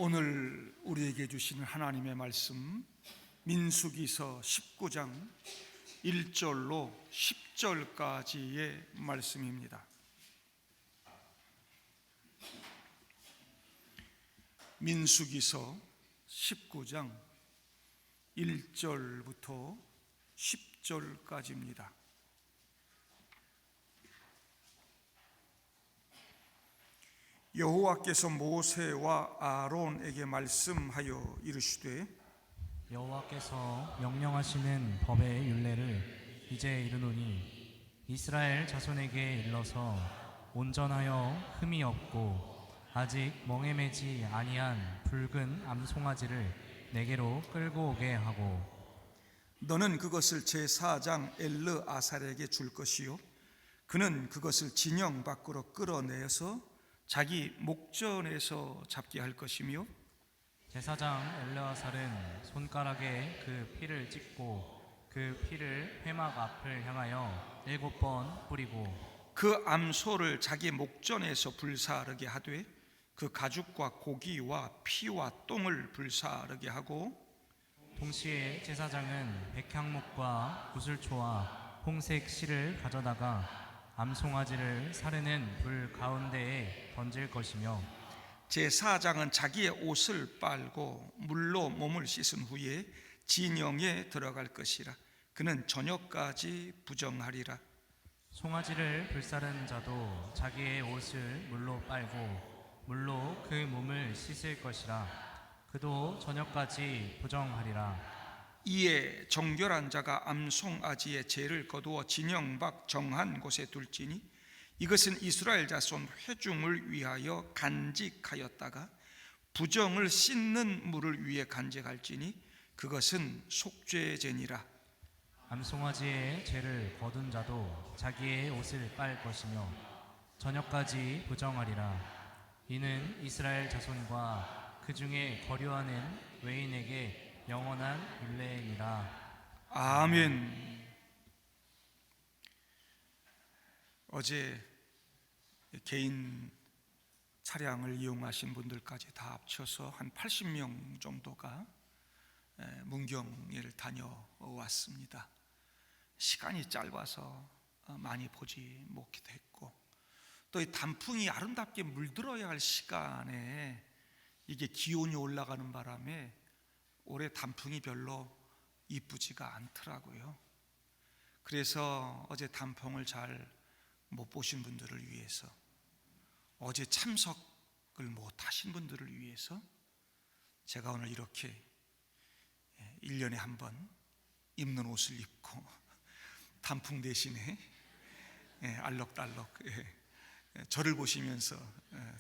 오늘 우리에게 주시는 하나님의 말씀 민수기서 19장 1절로 10절까지의 말씀입니다. 민수기서 19장 1절부터 10절까지입니다. 여호와께서 모세와 아론에게 말씀하여 이르시되 여호와께서 명령하시는 법의 율례를 이제 이르노니 이스라엘 자손에게 일러서 온전하여 흠이 없고 아직 멍에매지 아니한 붉은 암송아지를 내게로 끌고 오게 하고 너는 그것을 제사장 엘르아살에게 줄 것이요 그는 그것을 진영 밖으로 끌어내어서 자기 목전에서 잡게 할 것이며 제사장 엘르아살은 손가락에 그 피를 찍고 그 피를 회막 앞을 향하여 7번 뿌리고 그 암소를 자기 목전에서 불사르게 하되 그 가죽과 고기와 피와 똥을 불사르게 하고 동시에 제사장은 백향목과 구슬초와 홍색 실을 가져다가 암송아지를 사르는 불 가운데에 던질 것이며 제사장은 자기의 옷을 빨고 물로 몸을 씻은 후에 진영에 들어갈 것이라. 그는 저녁까지 부정하리라. 송아지를 불사른 자도 자기의 옷을 물로 빨고 물로 그 몸을 씻을 것이라. 그도 저녁까지 부정하리라. 이에 정결한 자가 암송아지의 죄를 거두어 진영 밖 정한 곳에 둘지니 이것은 이스라엘 자손 회중을 위하여 간직하였다가 부정을 씻는 물을 위해 간직할지니 그것은 속죄제니라. 암송아지의 죄를 거둔 자도 자기의 옷을 빨 것이며 저녁까지 부정하리라. 이는 이스라엘 자손과 그 중에 거류하는 외인에게 영원한 율례이니라. 아멘. 어제 개인 차량을 이용하신 분들까지 다 합쳐서 한 80명 정도가 문경을 다녀왔습니다. 시간이 짧아서 많이 보지 못기도 했고 또 이 단풍이 아름답게 물들어야 할 시간에 이게 기온이 올라가는 바람에 올해 단풍이 별로 이쁘지가 않더라고요. 그래서 어제 단풍을 잘 못 보신 분들을 위해서, 어제 참석을 못 하신 분들을 위해서 제가 오늘 이렇게 1년에 한 번 입는 옷을 입고 단풍 대신에 알록달록 저를 보시면서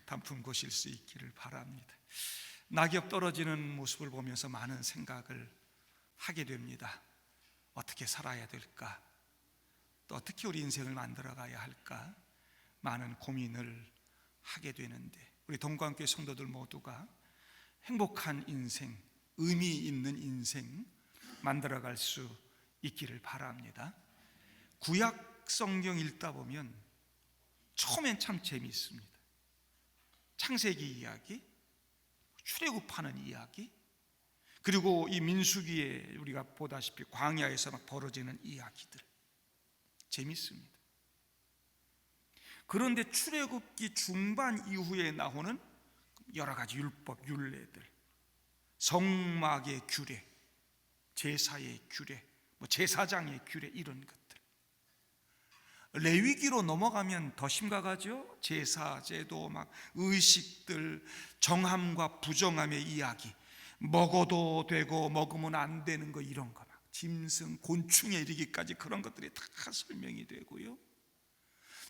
단풍 보실 수 있기를 바랍니다. 낙엽 떨어지는 모습을 보면서 많은 생각을 하게 됩니다. 어떻게 살아야 될까? 또 어떻게 우리 인생을 만들어 가야 할까? 많은 고민을 하게 되는데 우리 동관교회 성도들 모두가 행복한 인생, 의미 있는 인생 만들어 갈 수 있기를 바랍니다. 구약 성경 읽다 보면 처음엔 참 재미있습니다. 창세기 이야기, 출애굽하는 이야기, 그리고 이 민수기에 우리가 보다시피 광야에서 막 벌어지는 이야기들 재밌습니다. 그런데 출애굽기 중반 이후에 나오는 여러 가지 율법, 율례들, 성막의 규례, 제사의 규례, 제사장의 규례, 이런 것들. 레위기로 넘어가면 더 심각하죠. 제사, 제도, 막 의식들, 정함과 부정함의 이야기, 먹어도 되고 먹으면 안 되는 거, 이런 거, 막 짐승, 곤충에 이르기까지 그런 것들이 다 설명이 되고요.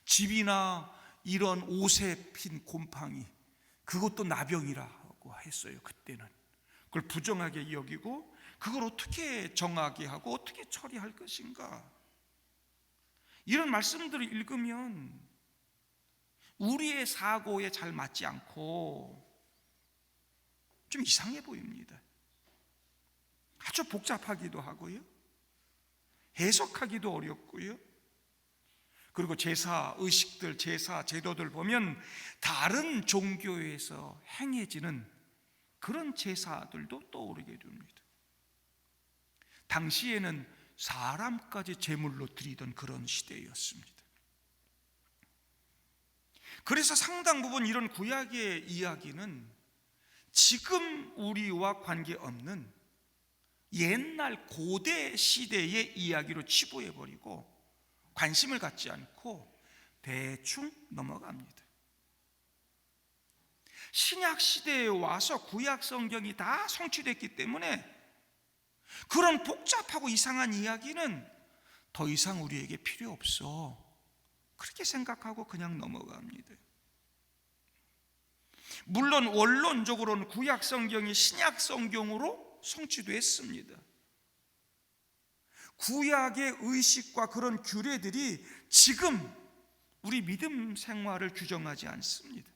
집이나 이런 옷에 핀 곰팡이, 그것도 나병이라고 했어요. 그때는 그걸 부정하게 여기고 그걸 어떻게 정하게 하고 어떻게 처리할 것인가, 이런 말씀들을 읽으면 우리의 사고에 잘 맞지 않고 좀 이상해 보입니다. 아주 복잡하기도 하고요, 해석하기도 어렵고요. 그리고 제사 의식들, 제사 제도들 보면 다른 종교에서 행해지는 그런 제사들도 떠오르게 됩니다. 당시에는 사람까지 제물로 드리던 그런 시대였습니다. 그래서 상당 부분 이런 구약의 이야기는 지금 우리와 관계없는 옛날 고대 시대의 이야기로 치부해버리고 관심을 갖지 않고 대충 넘어갑니다. 신약 시대에 와서 구약 성경이 다 성취됐기 때문에 그런 복잡하고 이상한 이야기는 더 이상 우리에게 필요 없어, 그렇게 생각하고 그냥 넘어갑니다. 물론 원론적으로는 구약 성경이 신약 성경으로 성취됐습니다. 구약의 의식과 그런 규례들이 지금 우리 믿음 생활을 규정하지 않습니다.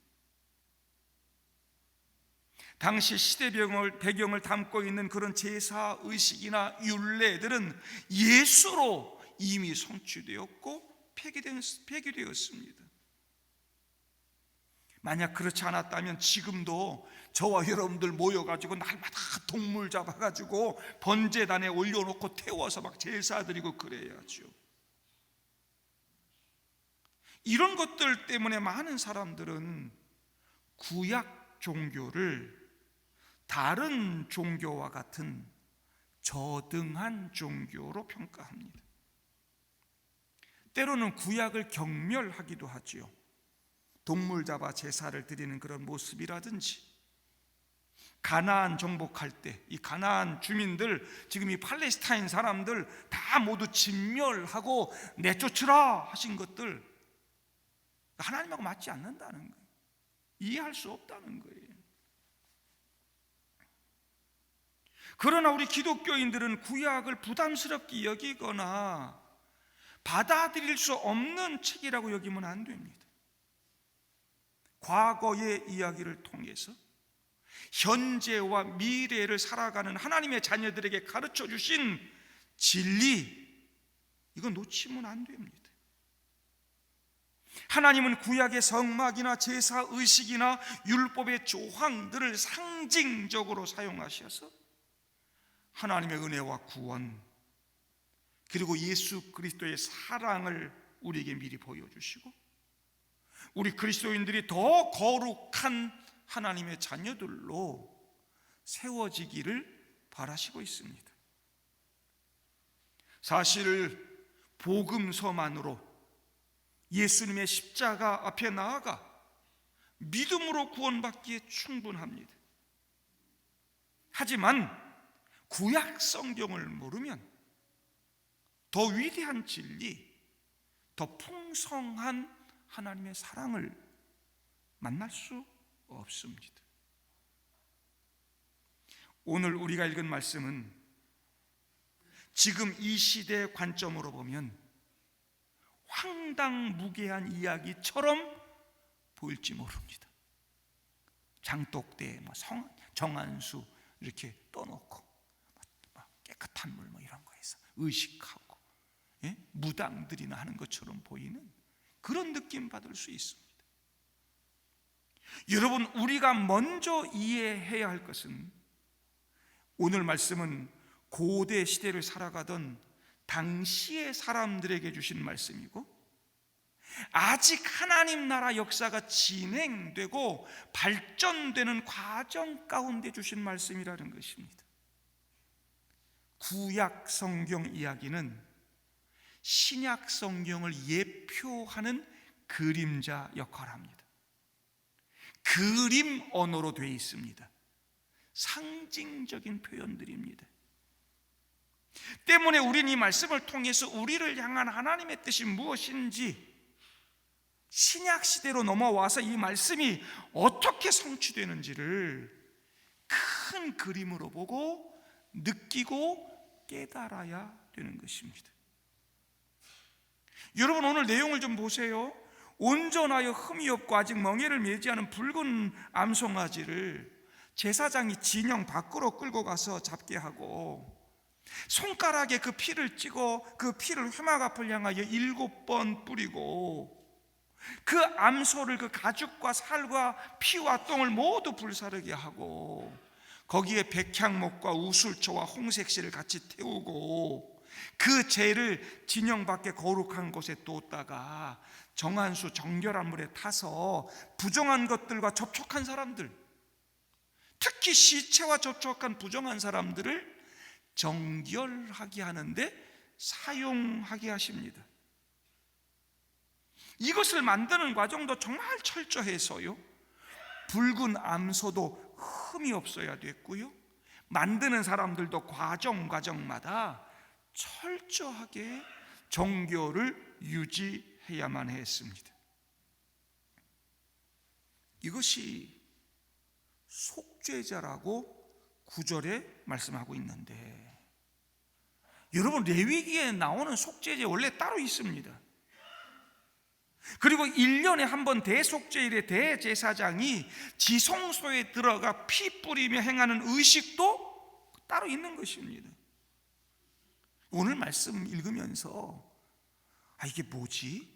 당시 시대 배경을 담고 있는 그런 제사 의식이나 율례들은 예수로 이미 성취되었고 폐기되었습니다. 만약 그렇지 않았다면 지금도 저와 여러분들 모여가지고 날마다 동물 잡아가지고 번제단에 올려놓고 태워서 막 제사 드리고 그래야죠. 이런 것들 때문에 많은 사람들은 구약 종교를 다른 종교와 같은 저등한 종교로 평가합니다. 때로는 구약을 경멸하기도 하지요. 동물 잡아 제사를 드리는 그런 모습이라든지, 가나안 정복할 때 이 가나안 주민들, 지금 이 팔레스타인 사람들 다 모두 진멸하고 내쫓으라 하신 것들, 하나님하고 맞지 않는다는 거예요. 이해할 수 없다는 거예요. 그러나 우리 기독교인들은 구약을 부담스럽게 여기거나 받아들일 수 없는 책이라고 여기면 안 됩니다. 과거의 이야기를 통해서 현재와 미래를 살아가는 하나님의 자녀들에게 가르쳐 주신 진리, 이건 놓치면 안 됩니다. 하나님은 구약의 성막이나 제사 의식이나 율법의 조항들을 상징적으로 사용하셔서 하나님의 은혜와 구원, 그리고 예수 그리스도의 사랑을 우리에게 미리 보여주시고 우리 그리스도인들이 더 거룩한 하나님의 자녀들로 세워지기를 바라시고 있습니다. 사실 복음서만으로 예수님의 십자가 앞에 나아가 믿음으로 구원받기에 충분합니다. 하지만 구약 성경을 모르면 더 위대한 진리, 더 풍성한 하나님의 사랑을 만날 수 없습니다. 오늘 우리가 읽은 말씀은 지금 이 시대의 관점으로 보면 황당무계한 이야기처럼 보일지 모릅니다. 장독대, 정한수 이렇게 떠놓고 깨끗한 물 이런 거에서 의식하고 무당들이나 하는 것처럼 보이는 그런 느낌 받을 수 있습니다. 여러분, 우리가 먼저 이해해야 할 것은 오늘 말씀은 고대 시대를 살아가던 당시의 사람들에게 주신 말씀이고 아직 하나님 나라 역사가 진행되고 발전되는 과정 가운데 주신 말씀이라는 것입니다. 구약 성경 이야기는 신약 성경을 예표하는 그림자 역할을 합니다. 그림 언어로 되어 있습니다. 상징적인 표현들입니다. 때문에 우리는 이 말씀을 통해서 우리를 향한 하나님의 뜻이 무엇인지 신약 시대로 넘어와서 이 말씀이 어떻게 성취되는지를 큰 그림으로 보고 느끼고 깨달아야 되는 것입니다. 여러분, 오늘 내용을 좀 보세요. 온전하여 흠이 없고 아직 멍에를 매지 않은 붉은 암송아지를 제사장이 진영 밖으로 끌고 가서 잡게 하고 손가락에 그 피를 찍어 그 피를 회막 앞을 향하여 7번 뿌리고 그 암소를 그 가죽과 살과 피와 똥을 모두 불사르게 하고 거기에 백향목과 우술초와 홍색실을 같이 태우고 그 재를 진영 밖에 거룩한 곳에 뒀다가 정한수 정결한 물에 타서 부정한 것들과 접촉한 사람들, 특히 시체와 접촉한 부정한 사람들을 정결하게 하는데 사용하게 하십니다. 이것을 만드는 과정도 정말 철저해서요, 붉은 암소도 흠이 없어야 됐고요, 만드는 사람들도 과정마다 철저하게 정결을 유지해야만 했습니다. 이것이 속죄자라고 9절에 말씀하고 있는데, 여러분, 레위기에 나오는 속죄제 원래 따로 있습니다. 그리고 1년에 한 번 대속죄일에 대제사장이 지성소에 들어가 피 뿌리며 행하는 의식도 따로 있는 것입니다. 오늘 말씀 읽으면서 이게 뭐지?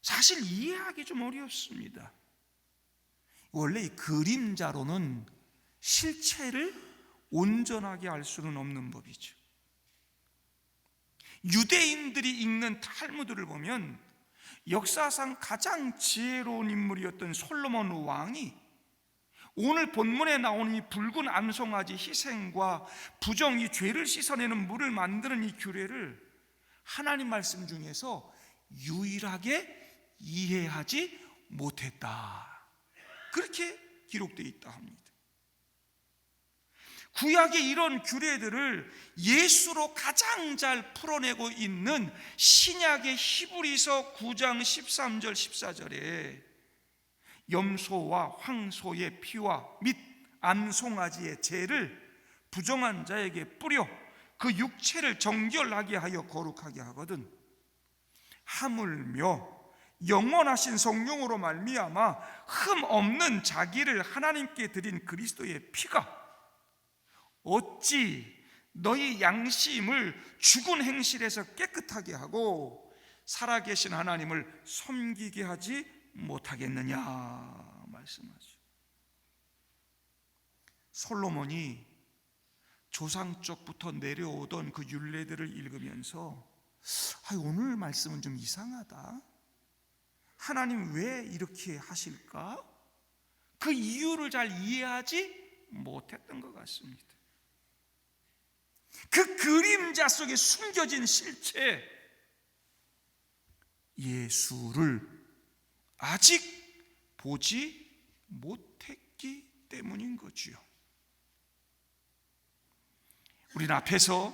사실 이해하기 좀 어렵습니다. 원래 이 그림자로는 실체를 온전하게 알 수는 없는 법이죠. 유대인들이 읽는 탈무드를 보면 역사상 가장 지혜로운 인물이었던 솔로몬 왕이 오늘 본문에 나오는 이 붉은 암송아지 희생과 부정, 이 죄를 씻어내는 물을 만드는 이 규례를 하나님 말씀 중에서 유일하게 이해하지 못했다, 그렇게 기록되어 있다 합니다. 구약의 이런 규례들을 예수로 가장 잘 풀어내고 있는 신약의 히브리서 9장 13절 14절에 염소와 황소의 피와 및 암송아지의 재를 부정한 자에게 뿌려 그 육체를 정결하게 하여 거룩하게 하거든 하물며 영원하신 성령으로 말미암아 흠 없는 자기를 하나님께 드린 그리스도의 피가 어찌 너희 양심을 죽은 행실에서 깨끗하게 하고 살아계신 하나님을 섬기게 하지 못하겠느냐 말씀하죠. 솔로몬이 조상 쪽부터 내려오던 그 율례들을 읽으면서 오늘 말씀은 좀 이상하다, 하나님 왜 이렇게 하실까? 그 이유를 잘 이해하지 못했던 것 같습니다. 그 그림자 속에 숨겨진 실체, 예수를 아직 보지 못했기 때문인 거지요. 우리는 앞에서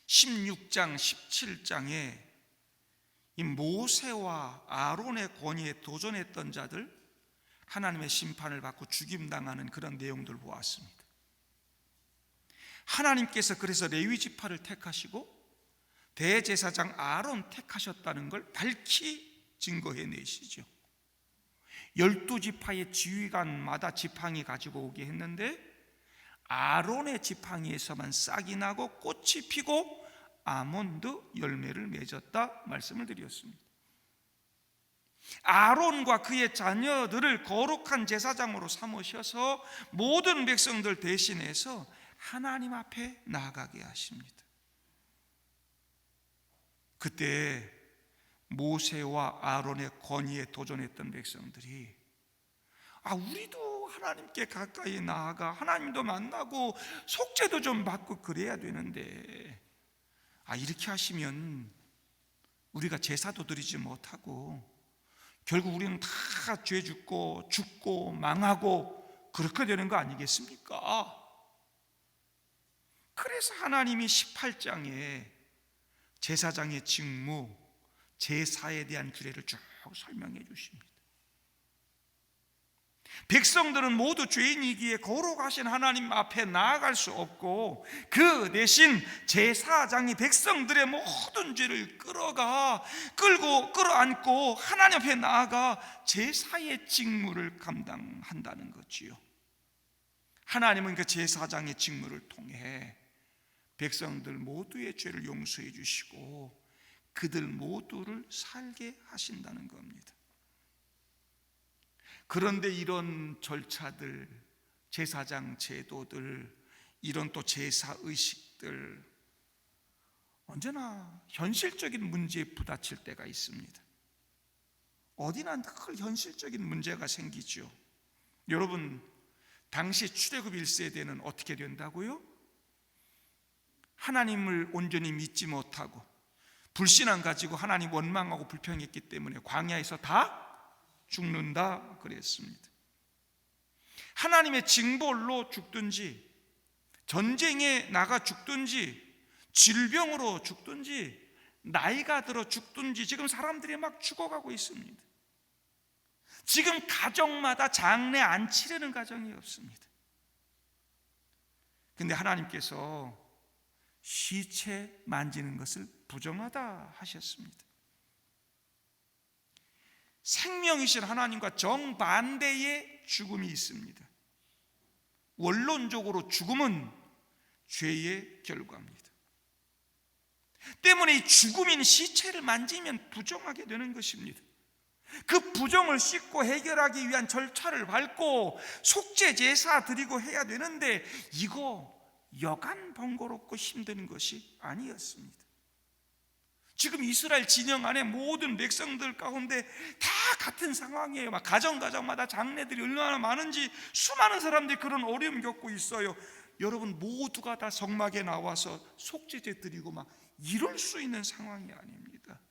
16장 17장에 이 모세와 아론의 권위에 도전했던 자들, 하나님의 심판을 받고 죽임당하는 그런 내용들을 보았습니다. 하나님께서 그래서 레위 지파를 택하시고 대제사장 아론 택하셨다는 걸 밝히 증거해 내시죠. 12지파의 지휘관마다 지팡이 가지고 오게 했는데 아론의 지팡이에서만 싹이 나고 꽃이 피고 아몬드 열매를 맺었다 말씀을 드렸습니다. 아론과 그의 자녀들을 거룩한 제사장으로 삼으셔서 모든 백성들 대신해서 하나님 앞에 나아가게 하십니다. 그때 모세와 아론의 권위에 도전했던 백성들이 우리도 하나님께 가까이 나아가 하나님도 만나고 속죄도 좀 받고 그래야 되는데 이렇게 하시면 우리가 제사도 드리지 못하고 결국 우리는 다 죄 짓고 죽고 망하고 그렇게 되는 거 아니겠습니까? 그래서 하나님이 18장에 제사장의 직무, 제사에 대한 규례를 쭉 설명해 주십니다. 백성들은 모두 죄인이기에 거룩하신 하나님 앞에 나아갈 수 없고 그 대신 제사장이 백성들의 모든 죄를 끌어안고 하나님 앞에 나아가 제사의 직무를 감당한다는 거지요. 하나님은 그 제사장의 직무를 통해 백성들 모두의 죄를 용서해 주시고 그들 모두를 살게 하신다는 겁니다. 그런데 이런 절차들, 제사장 제도들, 이런 또 제사 의식들 언제나 현실적인 문제에 부딪힐 때가 있습니다. 어디나 늘 현실적인 문제가 생기죠. 여러분, 당시 출애굽 1세대는 어떻게 된다고요? 하나님을 온전히 믿지 못하고 불신앙 가지고 하나님 원망하고 불평했기 때문에 광야에서 다 죽는다 그랬습니다. 하나님의 징벌로 죽든지, 전쟁에 나가 죽든지, 질병으로 죽든지, 나이가 들어 죽든지 지금 사람들이 막 죽어가고 있습니다. 지금 가정마다 장례 안 치르는 가정이 없습니다. 근데 하나님께서 시체 만지는 것을 부정하다 하셨습니다. 생명이신 하나님과 정반대의 죽음이 있습니다. 원론적으로 죽음은 죄의 결과입니다. 때문에 이 죽음인 시체를 만지면 부정하게 되는 것입니다. 그 부정을 씻고 해결하기 위한 절차를 밟고 속죄 제사 드리고 해야 되는데 이거 여간 번거롭고 힘든 것이 아니었습니다. 지금 이스라엘 진영 안에 모든 백성들 가운데 다 같은 상황이에요. 막 가정마다 장례들이 얼마나 많은지 수많은 사람들이 그런 어려움 겪고 있어요. 여러분 모두가 다 성막에 나와서 속죄제 드리고 막 이럴 수 있는 상황이 아닙니다.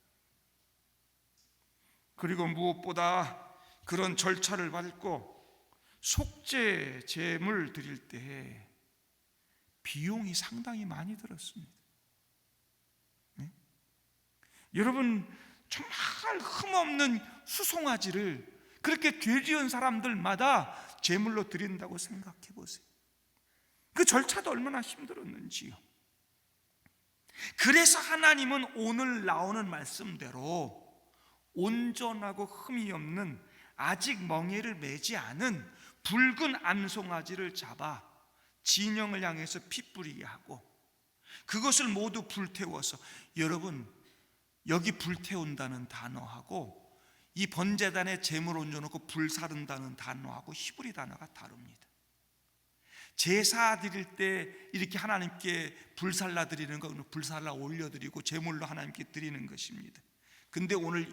그리고 무엇보다 그런 절차를 밟고 속죄 제물 드릴 때 비용이 상당히 많이 들었습니다. 네? 여러분 정말 흠없는 수송아지를 그렇게 되지은 사람들마다 제물로 드린다고 생각해 보세요. 그 절차도 얼마나 힘들었는지요. 그래서 하나님은 오늘 나오는 말씀대로 온전하고 흠이 없는 아직 멍에를 매지 않은 붉은 암송아지를 잡아 진영을 향해서 피 뿌리게 하고 그것을 모두 불태워서, 여러분 여기 불태운다는 단어하고 이 번제단에 제물 얹어놓고 불 사른다는 단어하고 히브리 단어가 다릅니다. 제사 드릴 때 이렇게 하나님께 불살라 드리는 거, 불살라 올려드리고 제물로 하나님께 드리는 것입니다. 근데 오늘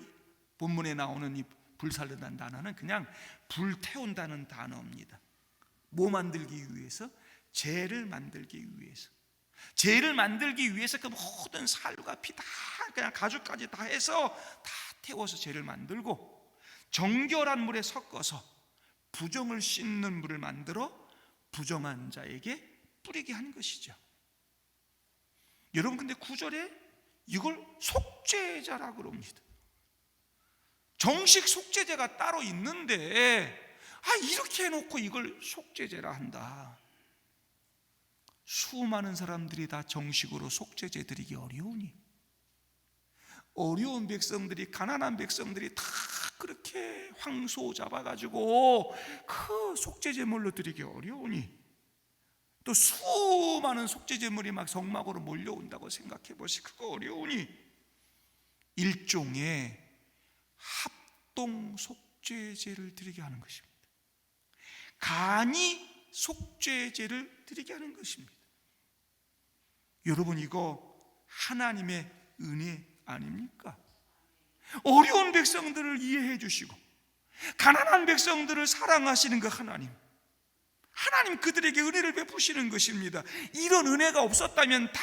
본문에 나오는 이 불살른다는 단어는 그냥 불태운다는 단어입니다. 뭐 만들기 위해서? 제를 만들기 위해서. 제를 만들기 위해서 그 모든 살과 피 다 그냥 가죽까지 다 해서 다 태워서 제를 만들고 정결한 물에 섞어서 부정을 씻는 물을 만들어 부정한 자에게 뿌리게 하는 것이죠. 여러분 근데 9절에 이걸 속죄제라고 그럽니다. 정식 속죄제가 따로 있는데 이렇게 해놓고 이걸 속죄제라 한다. 수많은 사람들이 다 정식으로 속죄제 드리기 어려우니, 어려운 백성들이, 가난한 백성들이 다 그렇게 황소 잡아가지고 그 속죄제물로 드리기 어려우니, 또 수많은 속죄제물이 막 성막으로 몰려온다고 생각해 보시, 그거 어려우니 일종의 합동 속죄제를 드리게 하는 것입니다. 간이 속죄제를 드리게 하는 것입니다. 여러분 이거 하나님의 은혜 아닙니까? 어려운 백성들을 이해해 주시고 가난한 백성들을 사랑하시는 그 하나님 그들에게 은혜를 베푸시는 것입니다. 이런 은혜가 없었다면 다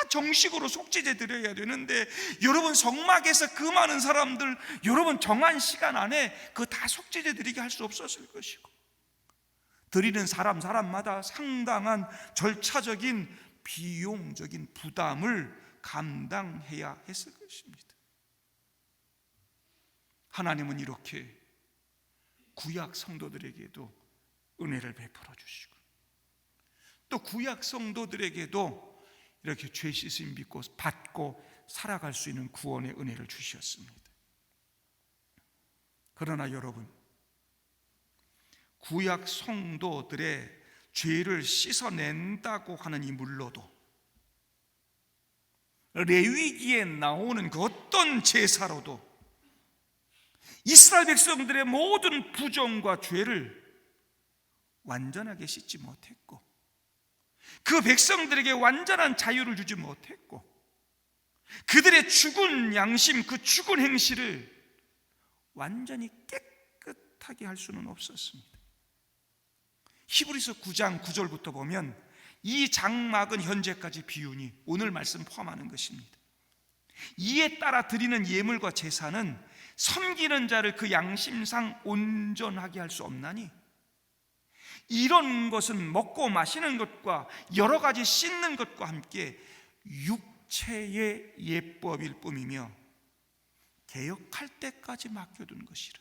정식으로 속죄제 드려야 되는데, 여러분 성막에서 그 많은 사람들, 여러분 정한 시간 안에 그 다 속죄제 드리게 할 수 없었을 것이고, 드리는 사람마다 상당한 절차적인 비용적인 부담을 감당해야 했을 것입니다. 하나님은 이렇게 구약 성도들에게도 은혜를 베풀어 주시고, 또 구약 성도들에게도 이렇게 죄 씻음 믿고 받고 살아갈 수 있는 구원의 은혜를 주셨습니다. 그러나 여러분, 구약 성도들의 죄를 씻어낸다고 하는 이 물로도 레위기에 나오는 그 어떤 제사로도 이스라엘 백성들의 모든 부정과 죄를 완전하게 씻지 못했고, 그 백성들에게 완전한 자유를 주지 못했고, 그들의 죽은 양심, 그 죽은 행실을 완전히 깨끗하게 할 수는 없었습니다. 히브리서 9장 9절부터 보면 이 장막은 현재까지 비우니 오늘 말씀 포함하는 것입니다. 이에 따라 드리는 예물과 제사는 섬기는 자를 그 양심상 온전하게 할 수 없나니, 이런 것은 먹고 마시는 것과 여러 가지 씻는 것과 함께 육체의 예법일 뿐이며 개혁할 때까지 맡겨둔 것이라.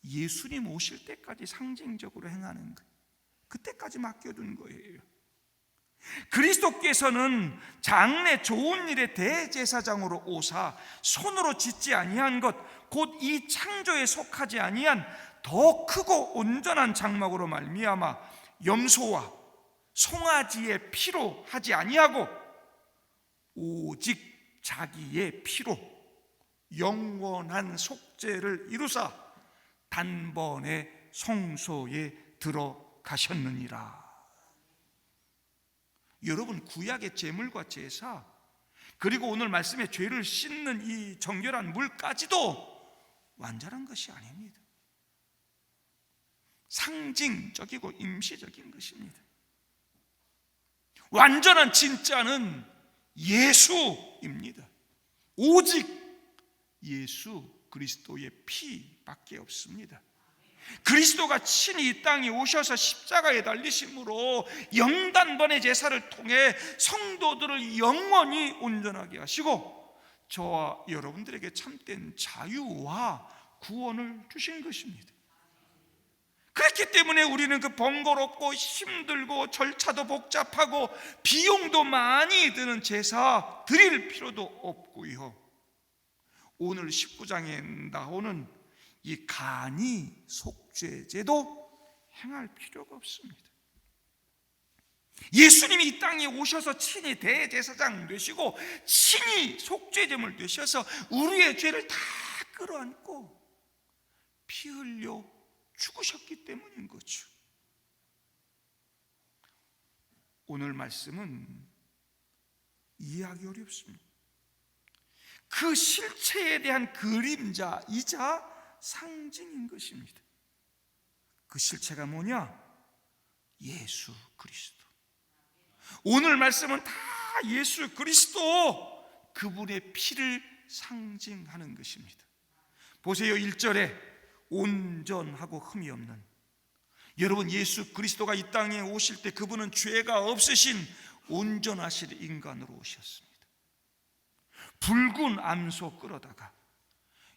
예수님 오실 때까지 상징적으로 행하는 것, 그때까지 맡겨둔 거예요. 그리스도께서는 장래 좋은 일의 대제사장으로 오사 손으로 짓지 아니한 것, 곧 이 창조에 속하지 아니한 더 크고 온전한 장막으로 말미암아 염소와 송아지의 피로 하지 아니하고 오직 자기의 피로 영원한 속죄를 이루사 단번에 성소에 들어가셨느니라. 여러분, 구약의 제물과 제사, 그리고 오늘 말씀의 죄를 씻는 이 정결한 물까지도 완전한 것이 아닙니다. 상징적이고 임시적인 것입니다. 완전한 진짜는 예수입니다. 오직 예수 그리스도의 피밖에 없습니다. 그리스도가 친히 이 땅에 오셔서 십자가에 달리심으로 영단번의 제사를 통해 성도들을 영원히 온전하게 하시고 저와 여러분들에게 참된 자유와 구원을 주신 것입니다. 그렇기 때문에 우리는 그 번거롭고 힘들고 절차도 복잡하고 비용도 많이 드는 제사 드릴 필요도 없고요, 오늘 19장에 나오는 이 간이 속죄제도 행할 필요가 없습니다. 예수님이 이 땅에 오셔서 친히 대제사장 되시고 친히 속죄제물 되셔서 우리의 죄를 다 끌어안고 피 흘려 죽으셨기 때문인 거죠. 오늘 말씀은 이해하기 어렵습니다. 그 실체에 대한 그림자이자 상징인 것입니다. 그 실체가 뭐냐? 예수 그리스도. 오늘 말씀은 다 예수 그리스도, 그분의 피를 상징하는 것입니다. 보세요, 1절에 온전하고 흠이 없는, 여러분, 예수 그리스도가 이 땅에 오실 때 그분은 죄가 없으신 온전하실 인간으로 오셨습니다. 붉은 암소 끌어다가,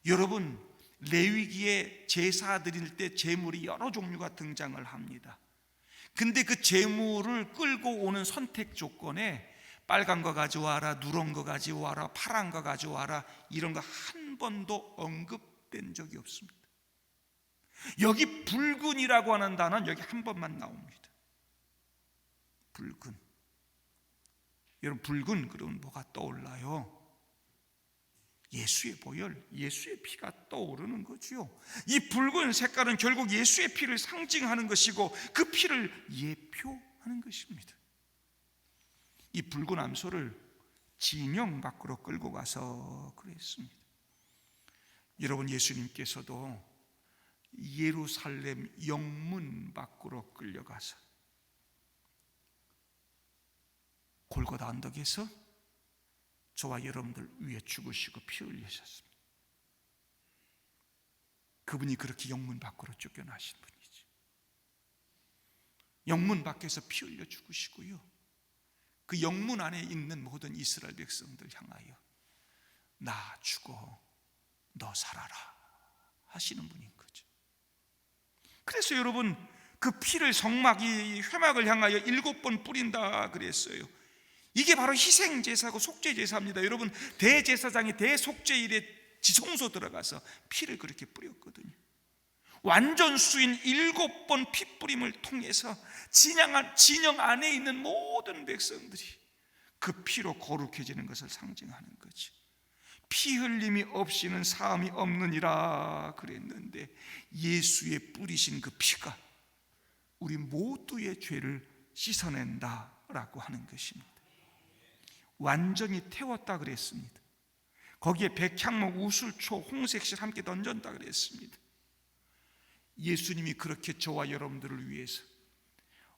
여러분, 레위기에 제사 드릴 때 제물이 여러 종류가 등장을 합니다. 근데 그 제물을 끌고 오는 선택 조건에 빨간 거 가져와라, 누런 거 가져와라, 파란 거 가져와라, 이런 거 한 번도 언급된 적이 없습니다. 여기 붉은이라고 하는 단어는 여기 한 번만 나옵니다. 붉은. 여러분, 붉은 그러면 뭐가 떠올라요? 예수의 보혈, 예수의 피가 떠오르는 거죠. 이 붉은 색깔은 결국 예수의 피를 상징하는 것이고 그 피를 예표하는 것입니다. 이 붉은 암소를 진영 밖으로 끌고 가서 그랬습니다. 여러분, 예수님께서도 예루살렘 영문 밖으로 끌려가서 골고다 언덕에서 저와 여러분들 위해 죽으시고 피 흘리셨습니다. 그분이 그렇게 영문 밖으로 쫓겨나신 분이죠. 영문 밖에서 피 흘려 죽으시고요, 그 영문 안에 있는 모든 이스라엘 백성들 향하여 나 죽어 너 살아라 하시는 분인 거죠. 그래서 여러분, 그 피를 성막, 이 회막을 향하여 7번 뿌린다 그랬어요. 이게 바로 희생제사고 속죄제사입니다. 여러분, 대제사장이 대속죄일에 지성소 들어가서 피를 그렇게 뿌렸거든요. 완전 수인 7번 피 뿌림을 통해서 진영 안에 있는 모든 백성들이 그 피로 거룩해지는 것을 상징하는 거죠. 피 흘림이 없이는 사함이 없느니라 그랬는데, 예수의 뿌리신 그 피가 우리 모두의 죄를 씻어낸다라고 하는 것입니다. 완전히 태웠다 그랬습니다. 거기에 백향목, 우슬초, 홍색실 함께 던졌다 그랬습니다. 예수님이 그렇게 저와 여러분들을 위해서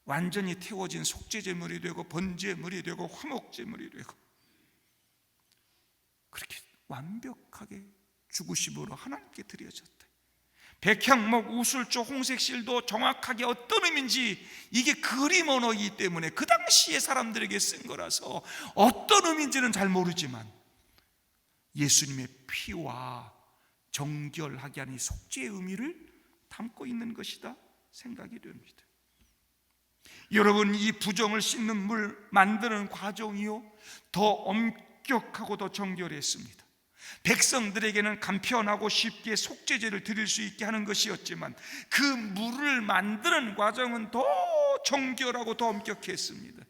완전히 태워진 속죄제물이 되고 번제물이 되고 화목제물이 되고 그렇게 완벽하게 죽으심으로 하나님께 드려졌다. 백향목, 우슬조, 홍색실도 정확하게 어떤 의미인지, 이게 그림 언어이기 때문에 그 당시에 사람들에게 쓴 거라서 어떤 의미인지는 잘 모르지만 예수님의 피와 정결하게 하는 속죄의 의미를 담고 있는 것이다 생각이 됩니다. 여러분, 이 부정을 씻는 물 만드는 과정이요, 더 엄격하고 더 정결했습니다. 백성들에게는 간편하고 쉽게 속죄제를 드릴 수 있게 하는 것이었지만 그 물을 만드는 과정은 더 정결하고 더 엄격했습니다.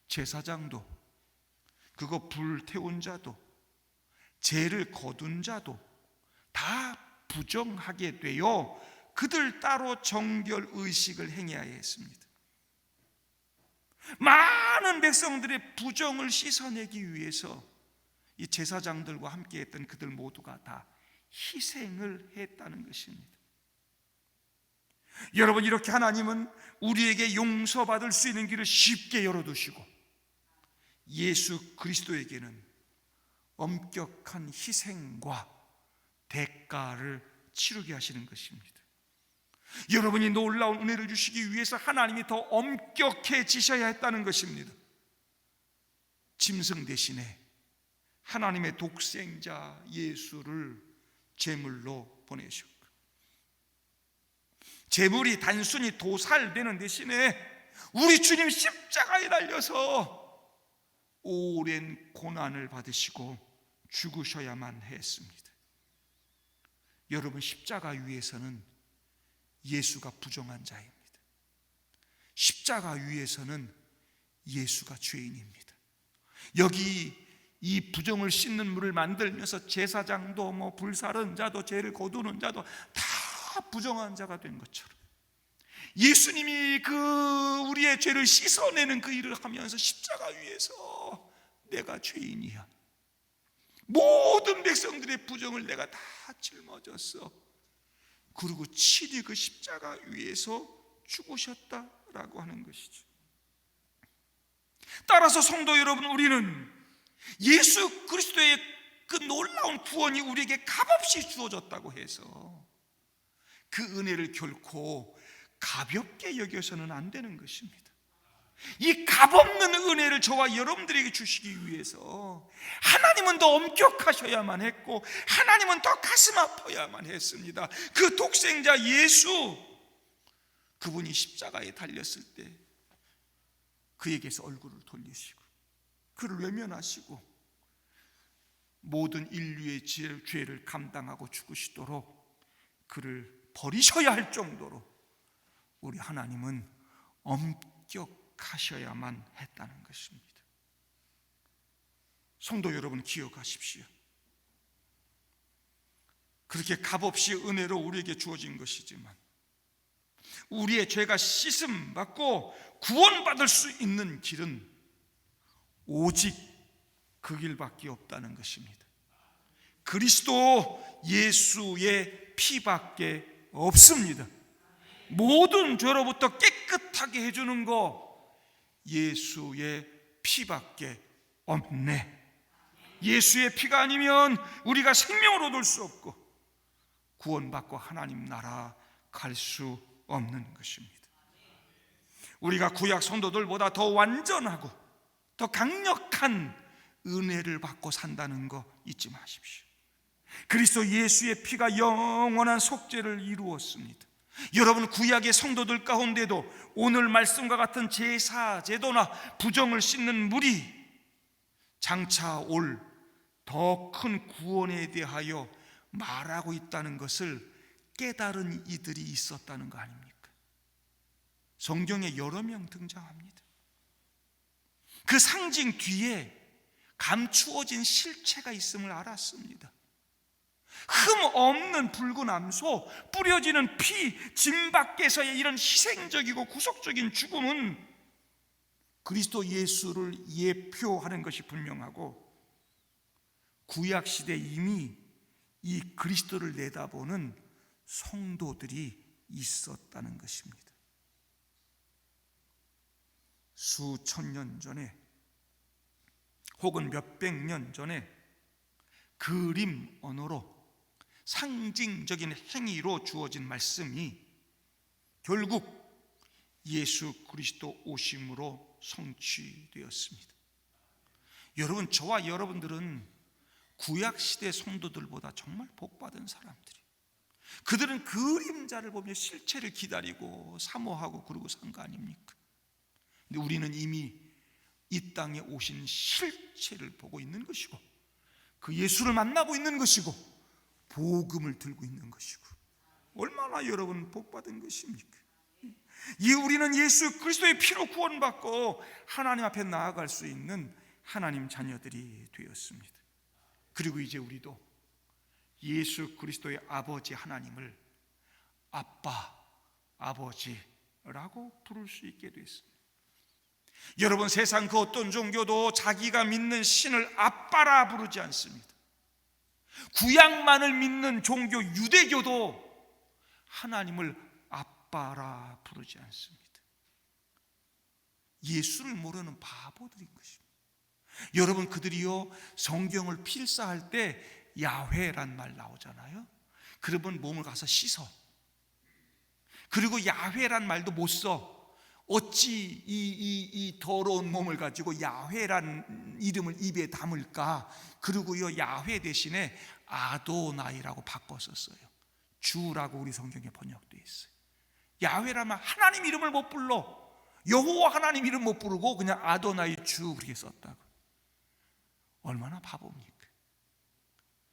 제사장도, 그거 불 태운 자도, 죄를 거둔 자도 다 부정하게 되어 그들 따로 정결 의식을 행해야 했습니다. 많은 백성들의 부정을 씻어내기 위해서 이 제사장들과 함께 했던 그들 모두가 다 희생을 했다는 것입니다. 여러분, 이렇게 하나님은 우리에게 용서받을 수 있는 길을 쉽게 열어두시고 예수 그리스도에게는 엄격한 희생과 대가를 치르게 하시는 것입니다. 여러분이 놀라운 은혜를 주시기 위해서 하나님이 더 엄격해지셔야 했다는 것입니다. 짐승 대신에 하나님의 독생자 예수를 제물로 보내셨고, 제물이 단순히 도살되는 대신에 우리 주님 십자가에 달려서 오랜 고난을 받으시고 죽으셔야만 했습니다. 여러분, 십자가 위에서는 예수가 부정한 자입니다. 십자가 위에서는 예수가 죄인입니다. 여기 이 부정을 씻는 물을 만들면서 제사장도 불사른 자도 죄를 거두는 자도 다 부정한 자가 된 것처럼 예수님이 그 우리의 죄를 씻어내는 그 일을 하면서 십자가 위에서 내가 죄인이야, 모든 백성들의 부정을 내가 다 짊어졌어, 그리고 친히 그 십자가 위에서 죽으셨다라고 하는 것이죠. 따라서 성도 여러분, 우리는 예수 그리스도의 그 놀라운 구원이 우리에게 값없이 주어졌다고 해서 그 은혜를 결코 가볍게 여겨서는 안 되는 것입니다. 이 값없는 은혜를 저와 여러분들에게 주시기 위해서 하나님은 더 엄격하셔야만 했고 하나님은 더 가슴 아파야만 했습니다. 그 독생자 예수, 그분이 십자가에 달렸을 때 그에게서 얼굴을 돌리시고 그를 외면하시고 모든 인류의 죄를 감당하고 죽으시도록 그를 버리셔야 할 정도로 우리 하나님은 엄격하셔야만 했다는 것입니다. 성도 여러분, 기억하십시오. 그렇게 값없이 은혜로 우리에게 주어진 것이지만 우리의 죄가 씻음 받고 구원받을 수 있는 길은 오직 그 길밖에 없다는 것입니다. 그리스도 예수의 피밖에 없습니다. 모든 죄로부터 깨끗하게 해주는 거 예수의 피밖에 없네. 예수의 피가 아니면 우리가 생명을 얻을 수 없고 구원받고 하나님 나라 갈 수 없는 것입니다. 우리가 구약 성도들보다 더 완전하고 더 강력한 은혜를 받고 산다는 거 잊지 마십시오. 그리스도 예수의 피가 영원한 속죄를 이루었습니다. 여러분, 구약의 성도들 가운데도 오늘 말씀과 같은 제사, 제도나 부정을 씻는 물이 장차 올 더 큰 구원에 대하여 말하고 있다는 것을 깨달은 이들이 있었다는 거 아닙니까? 성경에 여러 명 등장합니다. 그 상징 뒤에 감추어진 실체가 있음을 알았습니다. 흠 없는 붉은 암소, 뿌려지는 피, 짐 밖에서의 이런 희생적이고 구속적인 죽음은 그리스도 예수를 예표하는 것이 분명하고, 구약시대에 이미 이 그리스도를 내다보는 성도들이 있었다는 것입니다. 수천 년 전에 혹은 몇백 년 전에 그림 언어로 상징적인 행위로 주어진 말씀이 결국 예수 그리스도 오심으로 성취되었습니다. 여러분, 저와 여러분들은 구약시대 성도들보다 정말 복받은 사람들이, 그들은 그림자를 보며 실체를 기다리고 사모하고 그러고 산 거 아닙니까? 근데 우리는 이미 이 땅에 오신 실체를 보고 있는 것이고, 그 예수를 만나고 있는 것이고, 복음을 들고 있는 것이고, 얼마나 여러분 복받은 것입니까? 우리는 예수 그리스도의 피로 구원받고 하나님 앞에 나아갈 수 있는 하나님 자녀들이 되었습니다. 그리고 이제 우리도 예수 그리스도의 아버지 하나님을 아빠, 아버지라고 부를 수 있게 됐습니다. 여러분, 세상 그 어떤 종교도 자기가 믿는 신을 아빠라 부르지 않습니다. 구약만을 믿는 종교 유대교도 하나님을 아빠라 부르지 않습니다. 예수를 모르는 바보들인 것입니다. 여러분, 그들이요 성경을 필사할 때 야훼란 말 나오잖아요. 그러면 몸을 가서 씻어. 그리고 야훼란 말도 못 써. 어찌 이 더러운 몸을 가지고 야훼란 이름을 입에 담을까? 그리고요 야훼 대신에 아도나이라고 바꿔 썼어요. 주라고 우리 성경에 번역되어 있어요. 야훼라면 하나님 이름을 못 불러. 여호와 하나님 이름 못 부르고 그냥 아도나이 주 그렇게 썼다고. 얼마나 바보입니까?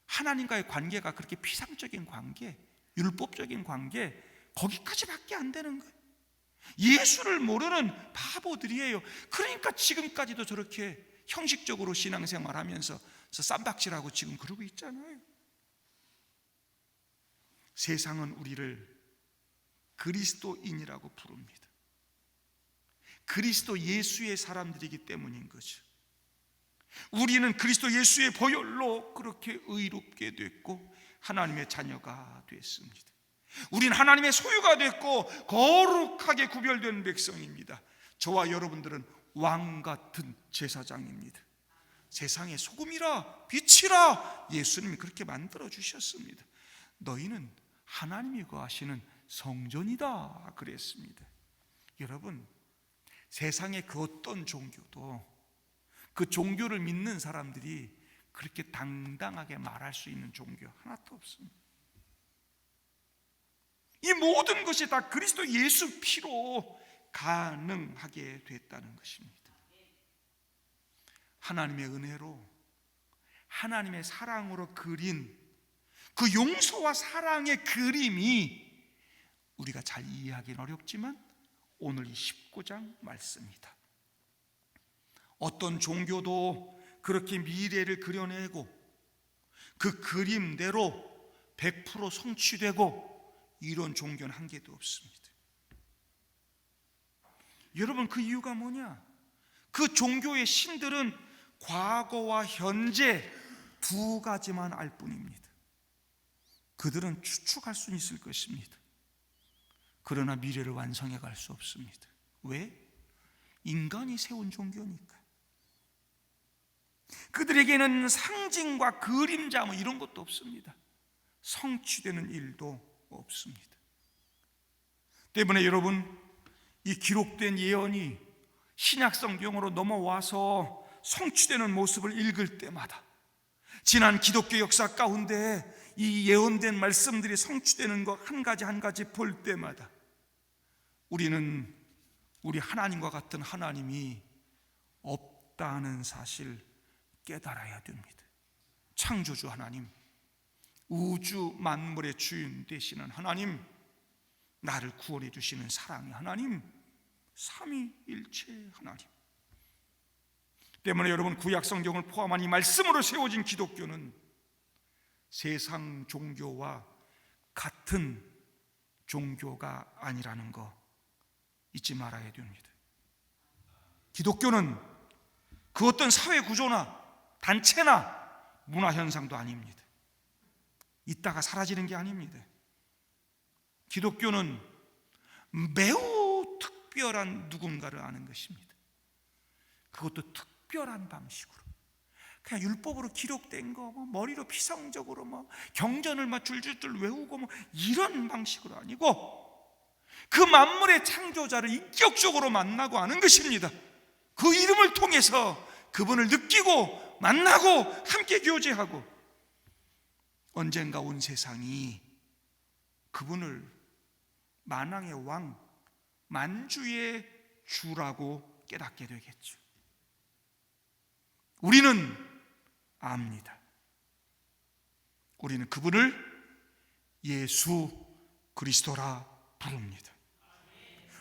하나님과의 관계가 그렇게 피상적인 관계, 율법적인 관계, 거기까지밖에 안 되는 거예요. 예수를 모르는 바보들이에요. 그러니까 지금까지도 저렇게 형식적으로 신앙생활하면서 쌈박질하고 지금 그러고 있잖아요. 세상은 우리를 그리스도인이라고 부릅니다. 그리스도 예수의 사람들이기 때문인 거죠. 우리는 그리스도 예수의 보혈로 그렇게 의롭게 됐고 하나님의 자녀가 됐습니다. 우리는 하나님의 소유가 됐고 거룩하게 구별된 백성입니다. 저와 여러분들은 왕 같은 제사장입니다. 세상의 소금이라 빛이라 예수님이 그렇게 만들어 주셨습니다. 너희는 하나님이 거하시는 성전이다 그랬습니다. 여러분, 세상의 그 어떤 종교도 그 종교를 믿는 사람들이 그렇게 당당하게 말할 수 있는 종교 하나도 없습니다. 이 모든 것이 다 그리스도 예수 피로 가능하게 됐다는 것입니다. 하나님의 은혜로, 하나님의 사랑으로 그린 그 용서와 사랑의 그림이 우리가 잘 이해하기는 어렵지만 오늘 이 19장 말씀이다. 어떤 종교도 그렇게 미래를 그려내고 그 그림대로 100% 성취되고 이런 종교는 한 개도 없습니다. 여러분, 그 이유가 뭐냐? 그 종교의 신들은 과거와 현재 두 가지만 알 뿐입니다. 그들은 추측할 수는 있을 것입니다. 그러나 미래를 완성해 갈 수 없습니다. 왜? 인간이 세운 종교니까. 그들에게는 상징과 그림자 뭐 이런 것도 없습니다. 성취되는 일도 없습니다. 때문에 여러분, 이 기록된 예언이 신약 성경으로 넘어와서 성취되는 모습을 읽을 때마다, 지난 기독교 역사 가운데 이 예언된 말씀들이 성취되는 것 한 가지 한 가지 볼 때마다 우리는 우리 하나님과 같은 하나님이 없다는 사실 깨달아야 됩니다. 창조주 하나님, 우주 만물의 주인 되시는 하나님, 나를 구원해 주시는 사랑의 하나님, 삼위일체 하나님, 때문에 여러분, 구약 성경을 포함한 이 말씀으로 세워진 기독교는 세상 종교와 같은 종교가 아니라는 거 잊지 말아야 됩니다. 기독교는 그 어떤 사회 구조나 단체나 문화 현상도 아닙니다. 있다가 사라지는 게 아닙니다. 기독교는 매우 특별한 누군가를 아는 것입니다. 그것도 특별한 방식으로, 그냥 율법으로 기록된 거, 머리로 피상적으로 경전을 줄줄줄 외우고 이런 방식으로 아니고, 그 만물의 창조자를 인격적으로 만나고 아는 것입니다. 그 이름을 통해서 그분을 느끼고 만나고 함께 교제하고, 언젠가 온 세상이 그분을 만왕의 왕, 만주의 주라고 깨닫게 되겠죠. 우리는 압니다. 우리는 그분을 예수 그리스도라 부릅니다.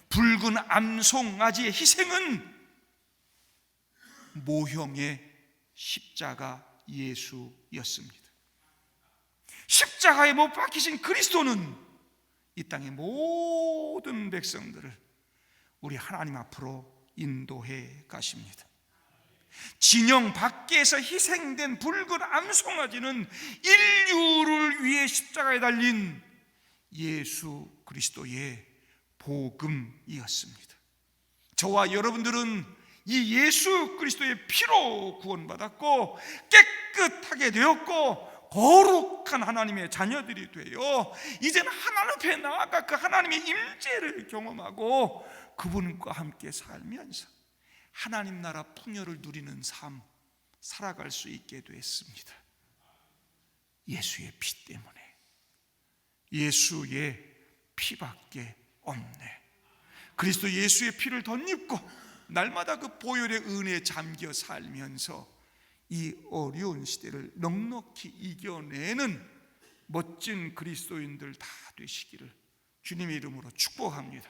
붉은 암송아지의 희생은 모형의 십자가 예수였습니다. 십자가에 못 박히신 그리스도는 이 땅의 모든 백성들을 우리 하나님 앞으로 인도해 가십니다. 진영 밖에서 희생된 붉은 암송아지는 인류를 위해 십자가에 달린 예수 그리스도의 복음이었습니다. 저와 여러분들은 이 예수 그리스도의 피로 구원받았고 깨끗하게 되었고 거룩한 하나님의 자녀들이 되어 이제는 하나님 앞에 나아가 그 하나님의 임재를 경험하고 그분과 함께 살면서 하나님 나라 풍요를 누리는 삶 살아갈 수 있게 됐습니다. 예수의 피 때문에. 예수의 피밖에 없네. 그리스도 예수의 피를 덧입고 날마다 그 보혈의 은혜에 잠겨 살면서 이 어려운 시대를 넉넉히 이겨내는 멋진 그리스도인들 다 되시기를 주님의 이름으로 축복합니다.